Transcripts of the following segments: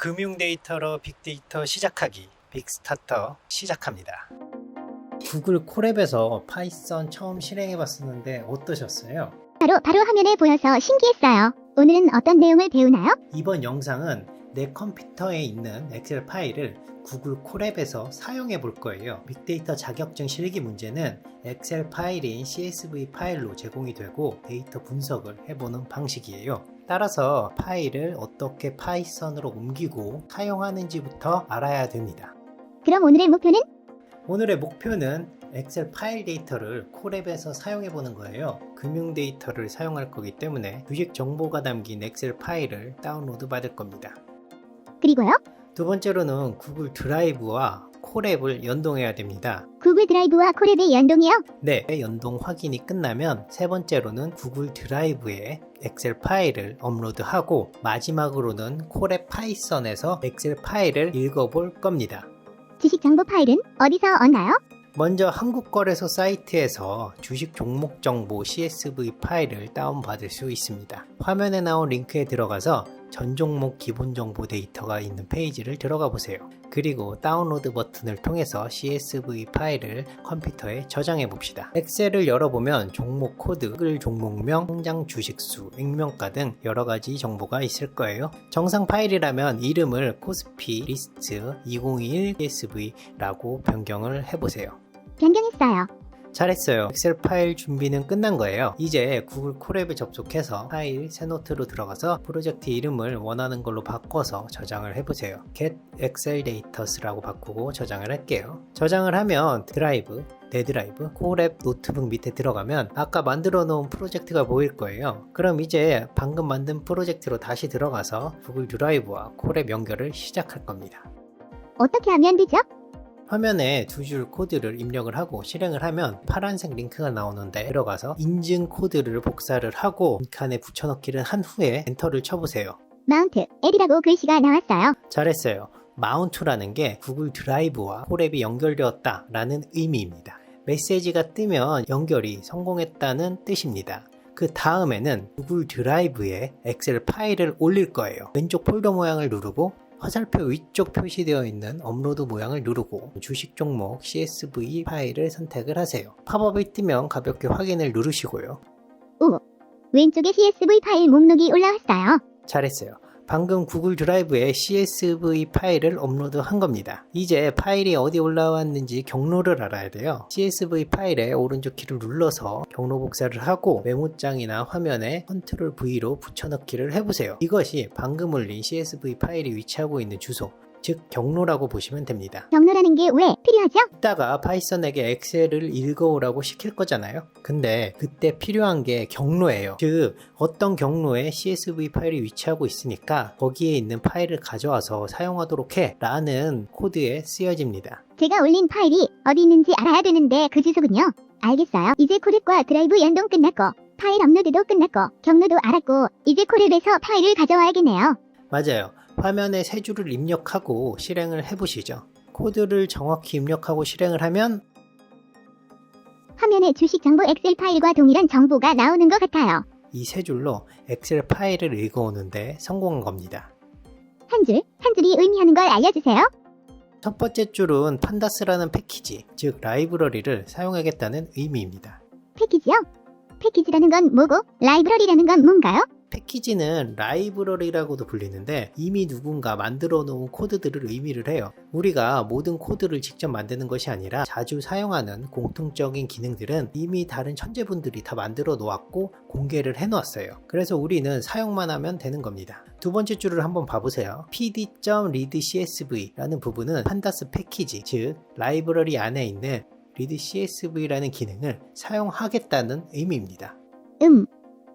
금융 데이터로 빅데이터 시작하기 빅스타터 시작합니다. 구글 콜앱에서 파이썬 처음 실행해 봤었는데 어떠셨어요? 바로 화면에 보여서 신기했어요. 오늘은 어떤 내용을 배우나요? 이번 영상은 내 컴퓨터에 있는 엑셀 파일을 구글 콜앱에서 사용해 볼 거예요. 빅데이터 자격증 실기 문제는 엑셀 파일인 CSV 파일로 제공이 되고 데이터 분석을 해보는 방식이에요. 따라서 파일을 어떻게 파이썬으로 옮기고 사용하는지부터 알아야 됩니다. 그럼 오늘의 목표는? 오늘의 목표는 엑셀 파일 데이터를 콜앱에서 사용해 보는 거예요. 금융 데이터를 사용할 거기 때문에 주식 정보가 담긴 엑셀 파일을 다운로드 받을 겁니다. 그리고요? 두 번째로는 구글 드라이브와 콜앱을 연동해야 됩니다. 구글 드라이브와 콜앱의 연동이요? 네, 연동 확인이 끝나면 세 번째로는 구글 드라이브에 엑셀 파일을 업로드하고 마지막으로는 콜앱 파이썬에서 엑셀 파일을 읽어볼 겁니다. 주식 정보 파일은 어디서 얻나요? 먼저 한국거래소 사이트에서 주식 종목 정보 CSV 파일을 다운받을 수 있습니다. 화면에 나온 링크에 들어가서 전 종목 기본 정보 데이터가 있는 페이지를 들어가 보세요. 그리고 다운로드 버튼을 통해서 CSV 파일을 컴퓨터에 저장해 봅시다. 엑셀을 열어보면 종목 코드, 종목명, 통장 주식수, 액면가 등 여러가지 정보가 있을 거예요. 정상 파일이라면 이름을 코스피 리스트 2021 CSV라고 변경을 해보세요. 변경했어요. 잘했어요. 엑셀 파일 준비는 끝난 거예요. 이제 구글 콜앱에 접속해서 파일 새 노트로 들어가서 프로젝트 이름을 원하는 걸로 바꿔서 저장을 해보세요. get excel datas라고 바꾸고 저장을 할게요. 저장을 하면 드라이브, 내 드라이브, 콜앱 노트북 밑에 들어가면 아까 만들어 놓은 프로젝트가 보일 거예요. 그럼 이제 방금 만든 프로젝트로 다시 들어가서 구글 드라이브와 콜앱 연결을 시작할 겁니다. 어떻게 하면 되죠? 화면에 두 줄 코드를 입력을 하고 실행을 하면 파란색 링크가 나오는데 들어가서 인증 코드를 복사를 하고 빈칸에 붙여넣기를 한 후에 엔터를 쳐보세요. 마운트, add라고 글씨가 나왔어요. 잘했어요. 마운트라는 게 구글 드라이브와 콜앱이 연결되었다 라는 의미입니다. 메시지가 뜨면 연결이 성공했다는 뜻입니다. 그 다음에는 구글 드라이브에 엑셀 파일을 올릴 거예요. 왼쪽 폴더 모양을 누르고 화살표 위쪽 표시되어 있는 업로드 모양을 누르고 주식 종목 CSV 파일을 선택을 하세요. 팝업이 뜨면 가볍게 확인을 누르시고요. 오, 왼쪽에 CSV 파일 목록이 올라왔어요. 잘했어요. 방금 구글 드라이브에 CSV 파일을 업로드한 겁니다. 이제 파일이 어디 올라왔는지 경로를 알아야 돼요. CSV 파일에 오른쪽 키를 눌러서 경로 복사를 하고 메모장이나 화면에 컨트롤 V로 붙여넣기를 해보세요. 이것이 방금 올린 CSV 파일이 위치하고 있는 주소, 즉 경로라고 보시면 됩니다. 경로라는 게 왜 필요하죠? 이따가 파이썬에게 엑셀을 읽어오라고 시킬 거잖아요. 근데 그때 필요한 게 경로예요. 즉 어떤 경로에 CSV 파일이 위치하고 있으니까 거기에 있는 파일을 가져와서 사용하도록 해 라는 코드에 쓰여집니다. 제가 올린 파일이 어디 있는지 알아야 되는데 그 주소군요. 알겠어요. 이제 콜앱과 드라이브 연동 끝났고 파일 업로드도 끝났고 경로도 알았고 이제 콜앱에서 파일을 가져와야겠네요. 맞아요. 화면에 세 줄을 입력하고 실행을 해보시죠. 코드를 정확히 입력하고 실행을 하면 화면에 주식 정보 엑셀 파일과 동일한 정보가 나오는 것 같아요. 이 세 줄로 엑셀 파일을 읽어오는데 성공한 겁니다. 한 줄이 의미하는 걸 알려주세요. 첫 번째 줄은 판다스라는 패키지, 즉 라이브러리를 사용하겠다는 의미입니다. 패키지요? 패키지라는 건 뭐고 라이브러리라는 건 뭔가요? 패키지는 라이브러리라고도 불리는데 이미 누군가 만들어 놓은 코드들을 의미를 해요. 우리가 모든 코드를 직접 만드는 것이 아니라 자주 사용하는 공통적인 기능들은 이미 다른 천재분들이 다 만들어 놓았고 공개를 해 놓았어요. 그래서 우리는 사용만 하면 되는 겁니다. 두 번째 줄을 한번 봐보세요. pd.readcsv라는 부분은 판다스 패키지, 즉 라이브러리 안에 있는 readcsv라는 기능을 사용하겠다는 의미입니다.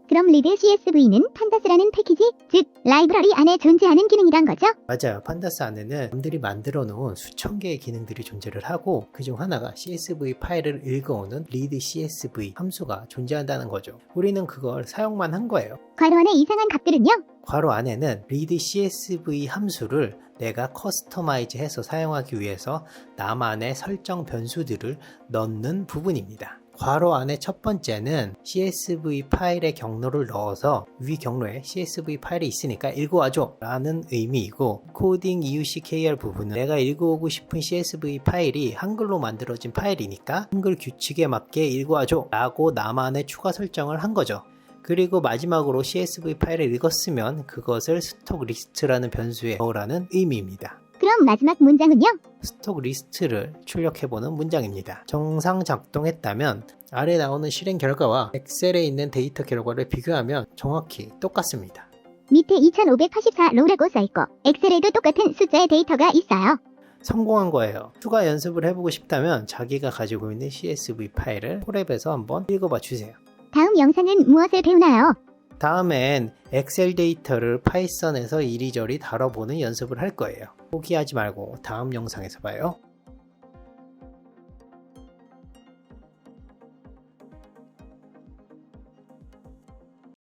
그럼 리드 CSV는 판다스라는 패키지, 즉 라이브러리 안에 존재하는 기능이란 거죠? 맞아요. 판다스 안에는 남들이 만들어 놓은 수천 개의 기능들이 존재를 하고 그중 하나가 CSV 파일을 읽어오는 read CSV 함수가 존재한다는 거죠. 우리는 그걸 사용만 한 거예요. 괄호 안에 이상한 값들은요? 괄호 안에는 read CSV 함수를 내가 커스터마이즈 해서 사용하기 위해서 나만의 설정 변수들을 넣는 부분입니다. 괄호 안에 첫 번째는 CSV 파일의 경로를 넣어서 위 경로에 CSV 파일이 있으니까 읽어와줘 라는 의미이고, 코딩 EUCKR 부분은 내가 읽어오고 싶은 CSV 파일이 한글로 만들어진 파일이니까 한글 규칙에 맞게 읽어와줘 라고 나만의 추가 설정을 한 거죠. 그리고 마지막으로 CSV 파일을 읽었으면 그것을 스톡 리스트라는 변수에 넣으라는 의미입니다. 그럼 마지막 문장은요? 스톡 리스트를 출력해보는 문장입니다. 정상 작동했다면 아래 나오는 실행 결과와 엑셀에 있는 데이터 결과를 비교하면 정확히 똑같습니다. 밑에 2584로라고 써있고 엑셀에도 똑같은 숫자의 데이터가 있어요. 성공한 거예요. 추가 연습을 해보고 싶다면 자기가 가지고 있는 CSV 파일을 콜앱에서 한번 읽어봐 주세요. 다음 영상은 무엇을 배우나요? 다음엔 엑셀 데이터를 파이썬에서 이리저리 다뤄보는 연습을 할 거예요. 포기하지 말고 다음 영상에서 봐요.